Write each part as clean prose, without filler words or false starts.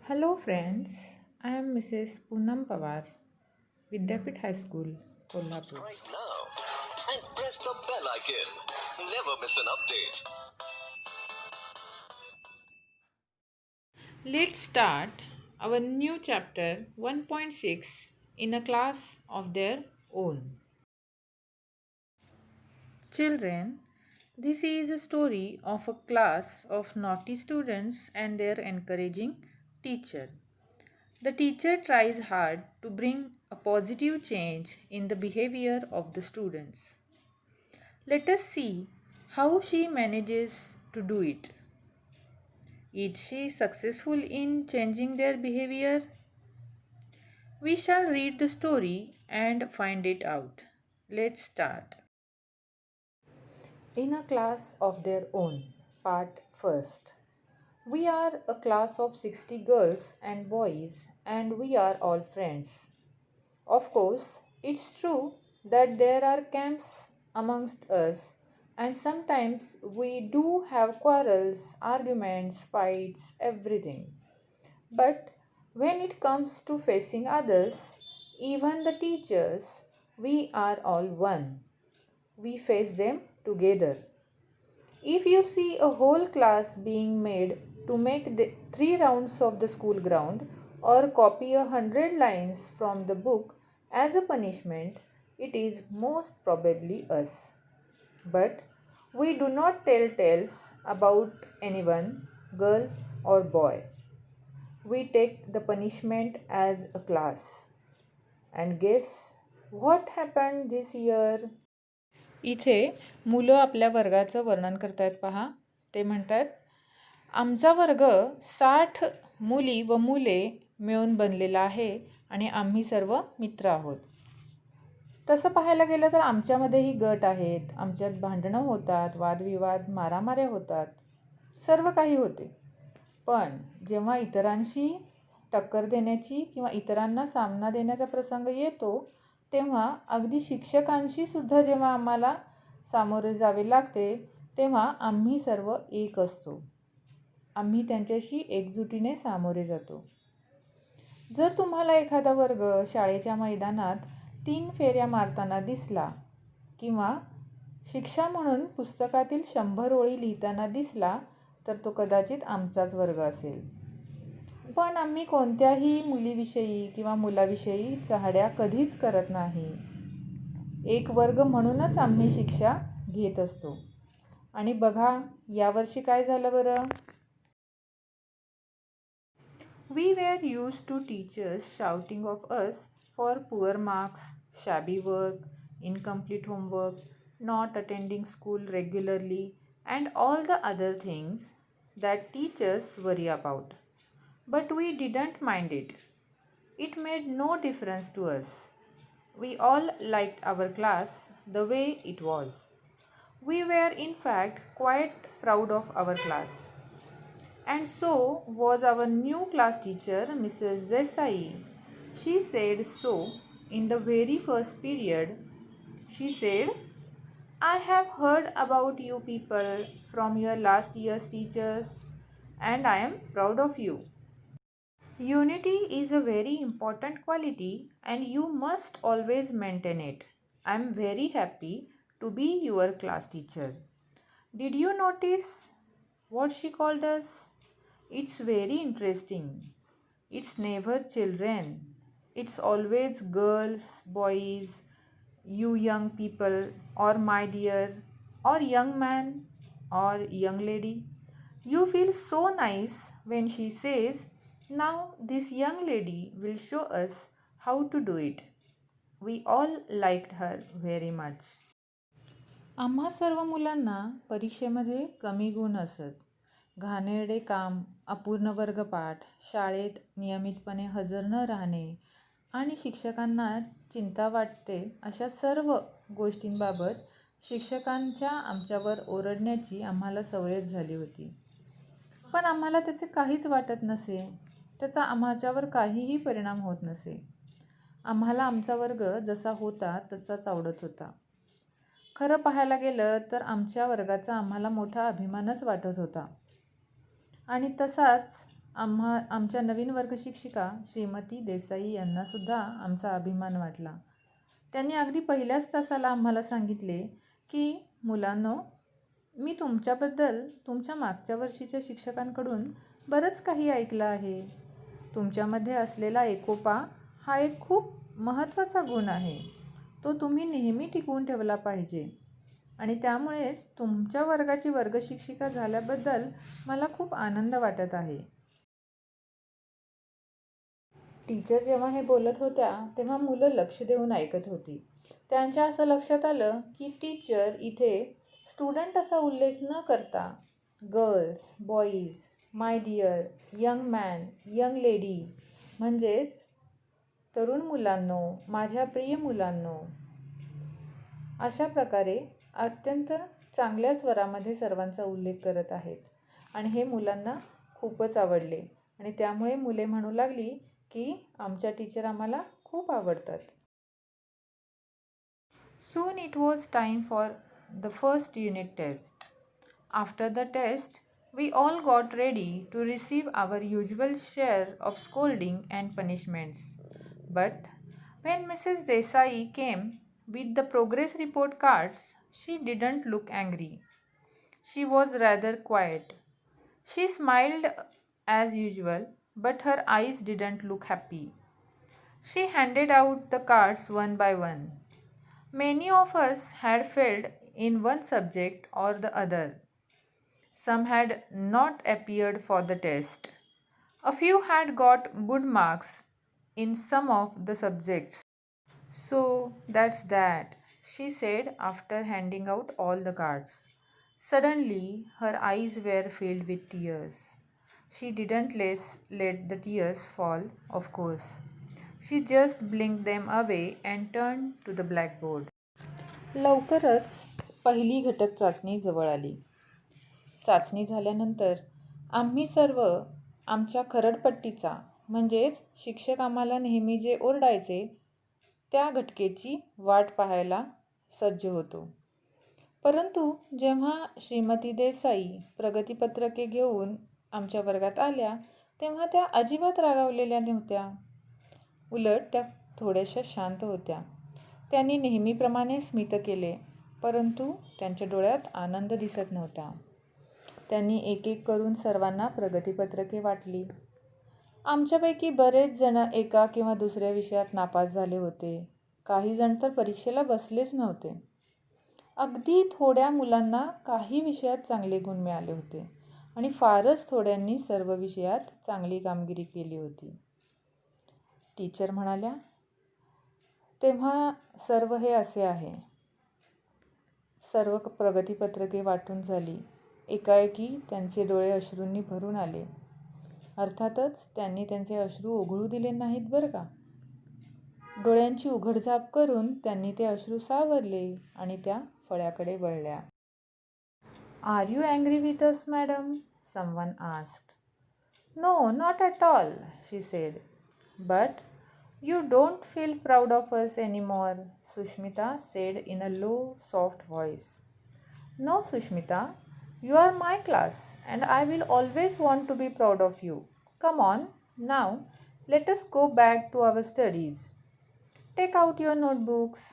Hello friends, I am Mrs. Poonam Pawar, Vidyapit High School, Kolhapur. Right now and press the bell icon. Never miss an update. Let's start our new chapter 1.6 in a class of their own. Children, this is a story of a class of naughty students and their encouraging teacher. The teacher tries hard to bring a positive change in the behavior of the students. Let us see how she manages to do it. Is she successful in changing their behavior? We shall read the story and find it out. Let's start. In a class of their own, part first. We are a class of 60 girls and boys, and we are all friends. Of course, it's true that there are camps amongst us, and sometimes we do have quarrels, arguments, fights, everything. But when it comes to facing others, even the teachers, we are all one. We face them together. If you see a whole class being made to make the 3 rounds of the school ground or copy 100 lines from the book as a punishment, it is most probably us. But we do not tell tales about anyone, girl or boy. We take the punishment as a class. And guess what happened this year? इथे मुलं आपल्या वर्गाचं वर्णन करतायत पहा. ते म्हणतात, आमचा वर्ग 60 मुली व मुले मिळून बनलेला आहे आणि आम्ही सर्व मित्र आहोत. तसं पाहायला गेलं तर आमच्यामध्येही गट आहेत, आमच्यात भांडणं होतात, वादविवाद, मारामाऱ्या होतात, सर्व काही होते. पण जेव्हा इतरांशी टक्कर देण्याची किंवा इतरांना सामना देण्याचा प्रसंग येतो, तेव्हा अगदी शिक्षकांशी सुद्धा जेव्हा आम्हाला सामोरे जावे लागते, तेव्हा आम्ही सर्व एक असतो. आम्ही त्यांच्याशी एकजुटीने सामोरे जातो. जर तुम्हाला एखादा वर्ग शाळेच्या मैदानात 3 फेऱ्या मारताना दिसला किंवा शिक्षा म्हणून पुस्तकातील 100 ओळी लिहिताना दिसला, तर तो कदाचित आमचाच वर्ग असेल. पण आम्ही कोणत्याही मुलीविषयी किंवा मुलाविषयी चहाड्या कधीच करत नाही. एक वर्ग म्हणूनच आम्ही शिक्षा घेत असतो. आणि बघा यावर्षी काय झालं बरं. We were used to teachers shouting of us for poor marks, shabby work, incomplete homework, not attending school regularly, and all the other things that teachers worry about. But we didn't mind it. It made no difference to us. We all liked our class the way it was. We were in fact quite proud of our class. And so was our new class teacher, Mrs. Desai. She said so in the very first period. She said, I have heard about you people from your last year's teachers, and I am proud of you. Unity is a very important quality, and you must always maintain it. I am very happy to be your class teacher. Did you notice what she called us? It's very interesting. It's never children. It's always girls, boys, you young people, or my dear, or young man, or young lady. You feel so nice when she says, now this young lady will show us how to do it. We all liked her very much. आम्हा सर्व मुलांना परीक्षेमध्ये कमी गुण असत. घाणेरडे काम, अपूर्ण वर्गपाठ, शाळेत नियमितपणे हजर न राहणे आणि शिक्षकांना चिंता वाटते अशा सर्व गोष्टींबाबत शिक्षकांच्या आमच्यावर ओरडण्याची आम्हाला सवयच झाली होती. पण आम्हाला त्याचे काहीच वाटत नसे. त्याचा आमच्यावर काहीही परिणाम होत नसे. आम्हाला आमचा वर्ग जसा होता तसाच आवडत होता. खरं पाहायला गेलं तर आमच्या वर्गाचा आम्हाला मोठा अभिमानच वाटत होता. आणि तसाच आमच्या नवीन वर्गशिक्षिका श्रीमती देसाई यांनासुद्धा आमचा अभिमान वाटला. त्यांनी अगदी पहिल्याच तासाला आम्हाला सांगितले की मुलांनो, मी तुमच्याबद्दल तुमच्या मागच्या वर्षीच्या शिक्षकांकडून बरंच काही ऐकलं आहे. तुमच्यामध्ये असलेला एकोपा हा एक खूप महत्त्वाचा गुण आहे. तो तुम्ही नेहमी टिकवून ठेवला पाहिजे आणि त्यामुळेच तुमच्या वर्गाची वर्गशिक्षिका झाल्याबद्दल मला खूप आनंद वाटत आहे. टीचर जेव्हा हे बोलत होत्या तेव्हा मुलं लक्ष देऊन ऐकत होती. त्यांच्या असं लक्षात आलं की टीचर इथे स्टुडंट असा उल्लेख न करता girls, boys, my dear, young man, young lady म्हणजेच तरुण मुलांनो, माझ्या प्रिय मुलांनो अशा प्रकारे अत्यंत चांगल्या स्वरामध्ये सर्वांचा उल्लेख करत आहेत. आणि हे मुलांना खूपच आवडले आणि त्यामुळे मुले म्हणू लागली की आमच्या टीचर आम्हाला खूप आवडतात. Soon it was time for the first unit test. After the test, we all got ready to receive our usual share of scolding and punishments. But when Mrs. Desai came with the progress report cards, she didn't look angry. She was rather quiet. She smiled as usual, but her eyes didn't look happy. She handed out the cards one by one. Many of us had failed in one subject or the other. Some had not appeared for the test. A few had got good marks in some of the subjects. So that's that, she said after handing out all the cards. Suddenly, her eyes were filled with tears. She didn't let the tears fall, of course. She just blinked them away and turned to the blackboard. लवकरच पहिली घटक चाचणी जवळ आली. चाचणी झाल्यानंतर आम्ही सर्व आमच्या खरडपट्टीचा म्हणजेच शिक्षक आम्हाला नेहमी जे ओरडायचे त्या घटकेची वाट पाहायला सज्ज होतो. परंतु जेव्हा श्रीमती देसाई प्रगतीपत्रके घेऊन आमच्या वर्गात आल्या तेव्हा त्या अजिबात रागावलेल्या नव्हत्या. उलट त्या थोड्याशा शांत होत्या. त्यांनी नेहमीप्रमाणे स्मित केले, परंतु त्यांच्या डोळ्यात आनंद दिसत नव्हता. त्यांनी एक एक करून सर्वांना प्रगतीपत्रके वाटली. आमच्यापैकी बरेच जण एका किंवा दुसऱ्या विषयात नापास झाले होते. काही जण तर परीक्षेला बसलेच नव्हते. अगदी थोड्या मुलांना काही विषयात चांगले गुण मिळाले होते आणि फारच थोड्यांनी सर्व विषयात चांगली कामगिरी केली होती. टीचर म्हणाल्या, तेव्हा सर्व हे असे आहे. सर्व प्रगतीपत्रके वाटून झाली. एकाएकी त्यांचे डोळे अश्रूंनी भरून आले. अर्थातच त्यांनी त्यांचे अश्रू ओघळू दिले नाहीत बरं का. डोळ्यांची उघडझाप करून त्यांनी ते अश्रू सावरले आणि त्या फळ्याकडे वळल्या. "Are you angry with us, madam?" someone asked. "No, not at all," she said. "But you don't feel proud of us anymore," Sushmita said in a low, soft voice. "No, Sushmita, you are my class and I will always want to be proud of you. Come on, now let us go back to our studies. Take out your notebooks."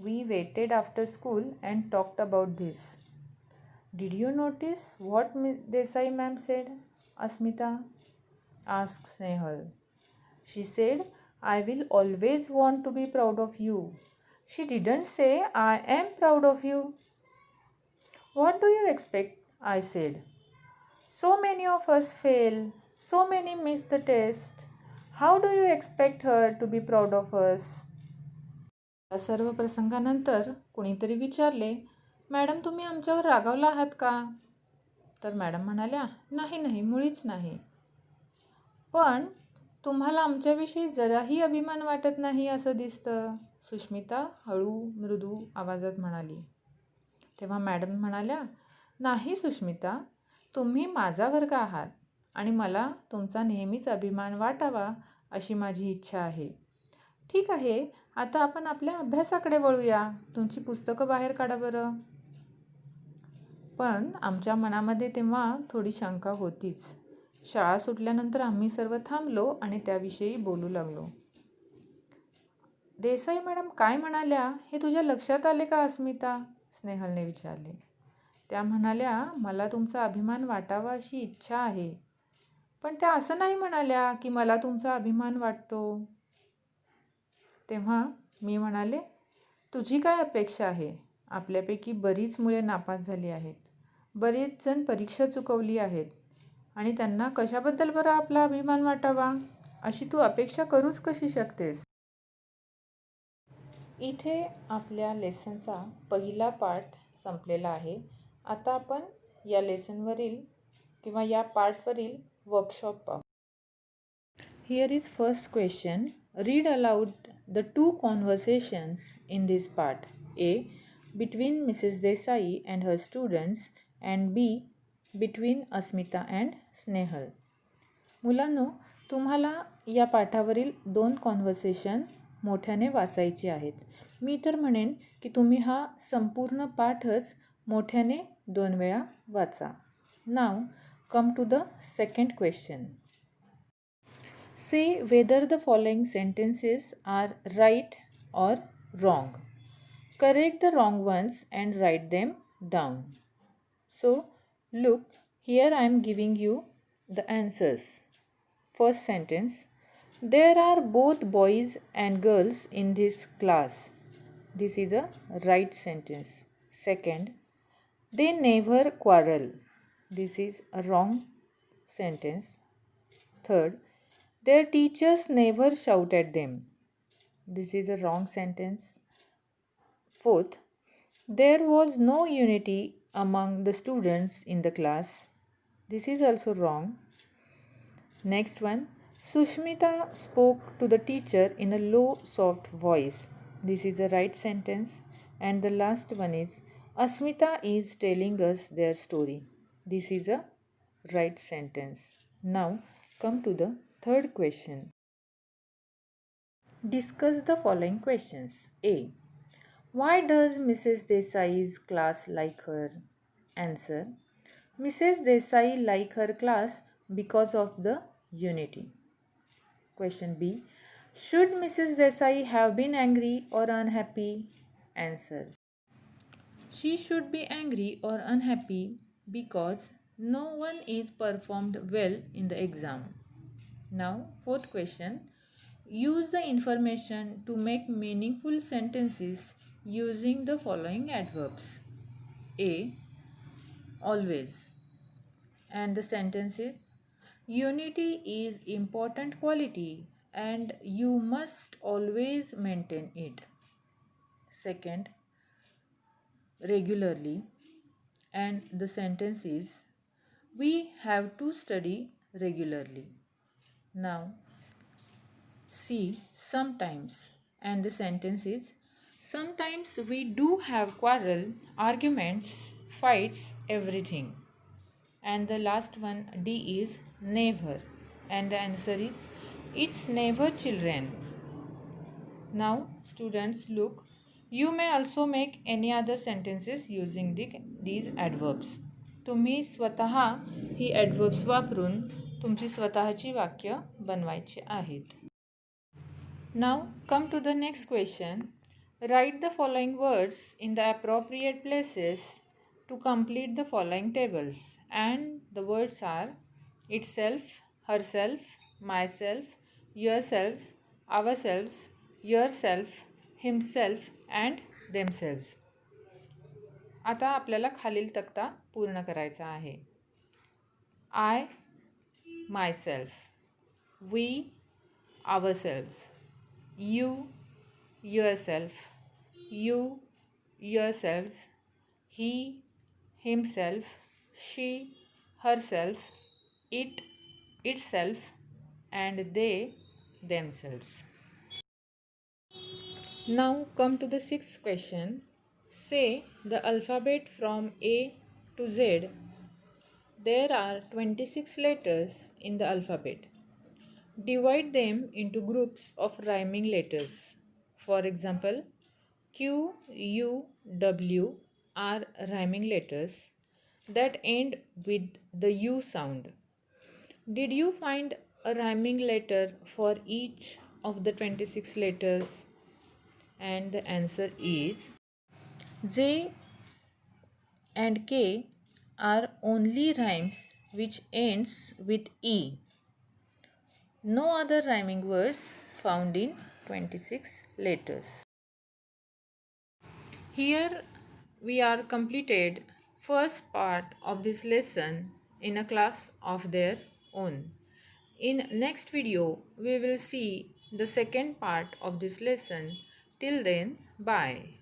We waited after school and talked about this. "Did you notice what Miss Desai ma'am said?" Asmita asked Snehal. "She said, I will always want to be proud of you. She didn't say, I am proud of you." "What do you expect?" I said. "So many of us fail. So many miss the test. How do you expect her to be proud of us?" या सर्व प्रसंगानंतर कुणीतरी विचारले, "madam, तुम्ही आमच्यावर रागावला आहात का?" तर madam म्हणाल्या, नाही, मुळीच नाही. "पण तुम्हाला आमच्याविषयी जराही अभिमान वाटत नाही असं दिसतं," सुष्मिता हळू मृदू आवाजात म्हणाली. तेव्हा मॅडम म्हणाल्या, "नाही सुष्मिता, तुम्ही माझा वर्ग आहात आणि मला तुमचा नेहमीच अभिमान वाटावा अशी माझी इच्छा आहे. ठीक आहे, आता आपण आपल्या अभ्यासाकडे वळूया. तुमची पुस्तकं बाहेर काढा बरं." पण आमच्या मनामध्ये तेव्हा थोडी शंका होतीच शाळा सुटल्यानंतर आम्ही सर्व थांबलो आणि त्याविषयी बोलू लागलो. देसाई मॅडम काय म्हणाल्या हे तुझ्या लक्षात आले का अस्मिता? स्नेहलने विचारले. त्या म्हणाल्या, मला तुमचा अभिमान वाटावा अशी इच्छा आहे. पण त्या असं नाही म्हणाल्या की मला तुमचा अभिमान वाटतो. तेव्हा मी म्हणाले, तुझी काय अपेक्षा आहे? आपल्यापैकी बरीच मुले नापास झाली आहेत. बरेच जण परीक्षा चुकवली आहेत आणि त्यांना कशाबद्दल बरं आपला अभिमान वाटावा अशी तू अपेक्षा करूच कशी शकतेस? इथे आपल्या लेसनचा पहिला पार्ट संपलेला आहे. आता आपण या लेसनवरील किंवा या पार्टवरील वर्कशॉप पाहू. Here is first question. Read aloud the two conversations in this part. A. Between Mrs. Desai and her students and B. Between Asmita and Snehal. मुलांनो, तुम्हाला या पाठावरील 2 कॉन्व्हर्सेशन मोठ्याने वाचायचे आहेत. मी तर म्हणेन की तुम्ही हा संपूर्ण पाठच मोठ्याने 2 वेळा वाचा. Now come to the second question. Say whether the following sentences are right or wrong. Correct the wrong ones and write them down. So, look, here I am giving you the answers. First sentence. There are both boys and girls in this class. This is a right sentence. Second. They never quarrel. This is a wrong sentence. Third. Their teachers never shout at them. This is a wrong sentence. Fourth, there was no unity among the students in the class. This is also wrong. Next one, Sushmita spoke to the teacher in a low, soft voice. This is a right sentence. And the last one is, Asmita is telling us their story. This is a right sentence. Now, come to the third question. Discuss the following questions. A. Why does Mrs. Desai's class like her? Answer. Mrs. Desai like her class because of the unity. Question B. Should Mrs. Desai have been angry or unhappy? Answer. She should be angry or unhappy because no one is performed well in the exam. Now, fourth question. Use the information to make meaningful sentences using the following adverbs. A. Always. And the sentence is, unity is important quality and you must always maintain it. Second, regularly. And the sentence is, we have to study regularly. Now, C. Sometimes. And the sentence is, sometimes we do have quarrel, arguments, fights, everything. And the last one, D, is never. And the answer is, it's never children. Now, students, look. You may also make any other sentences using these adverbs. तुम्ही स्वतः ही ॲडवर्ब्स वापरून तुमची स्वतःची वाक्य बनवायची आहेत. Now come to the next question. Write the following words in the appropriate places to complete the following tables. And the words are itself, herself, myself, yourselves, ourselves, yourself, himself and themselves. आता आपल्याला खालील तक्ता पूर्ण करायचा आहे. I, myself. We, ourselves. You, yourself. You, yourselves. He, himself. She, herself. It, itself. And they, themselves. Now come to the sixth question. Say the alphabet from A to Z. There are 26 letters in the alphabet. Divide them into groups of rhyming letters. For example, Q, U, W are rhyming letters that end with the U sound. Did you find a rhyming letter for each of the 26 letters? And the answer is J and K are only rhymes which ends with E. No other rhyming words found in 26 letters. Here we are completed first part of this lesson in a class of their own. In next video we will see the second part of this lesson. Till then, bye.